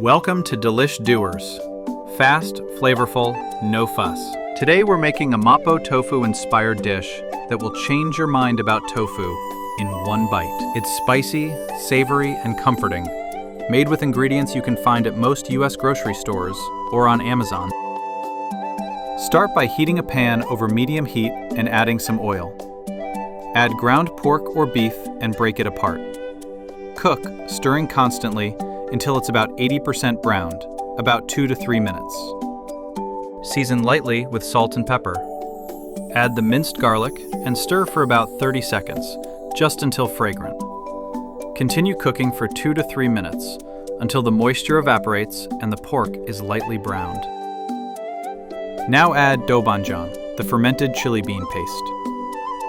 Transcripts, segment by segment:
Welcome to Delishdoers. Fast, flavorful, no fuss. Today we're making a Mapo Tofu inspired dish that will change your mind about tofu in one bite. It's spicy, savory, and comforting, made with ingredients you can find at most US grocery stores or on Amazon. Start by heating a pan over medium heat and adding some oil. Add ground pork or beef and break it apart. Cook, stirring constantly, until it's about 80% browned, about 2 to 3 minutes. Season lightly with salt and pepper. Add the minced garlic and stir for about 30 seconds, just until fragrant. Continue cooking for 2 to 3 minutes, until the moisture evaporates and the pork is lightly browned. Now add doubanjiang, the fermented chili bean paste.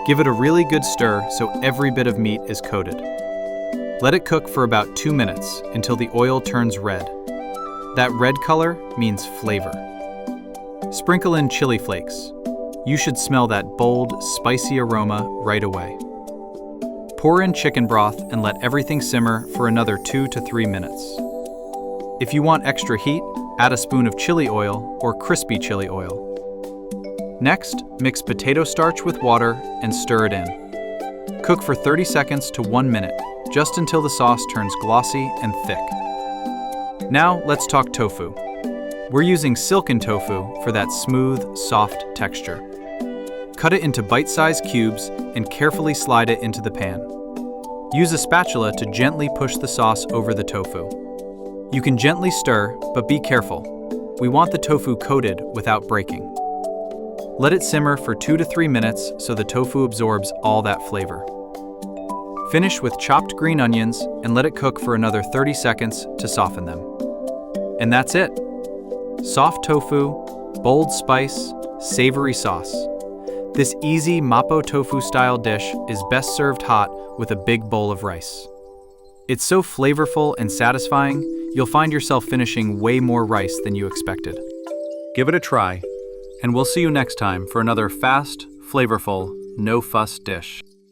Give it a really good stir so every bit of meat is coated. Let it cook for about 2 minutes until the oil turns red. That red color means flavor. Sprinkle in chili flakes. You should smell that bold, spicy aroma right away. Pour in chicken broth and let everything simmer for another 2 to 3 minutes. If you want extra heat, add a spoon of chili oil or crispy chili oil. Next, mix potato starch with water and stir it in. Cook for 30 seconds to 1 minute, just until the sauce turns glossy and thick. Now let's talk tofu. We're using silken tofu for that smooth, soft texture. Cut it into bite-sized cubes and carefully slide it into the pan. Use a spatula to gently push the sauce over the tofu. You can gently stir, but be careful. We want the tofu coated without breaking. Let it simmer for 2 to 3 minutes so the tofu absorbs all that flavor. Finish with chopped green onions and let it cook for another 30 seconds to soften them. And that's it. Soft tofu, bold spice, savory sauce. This easy Mapo Tofu style dish is best served hot with a big bowl of rice. It's so flavorful and satisfying, you'll find yourself finishing way more rice than you expected. Give it a try, and we'll see you next time for another fast, flavorful, no-fuss dish.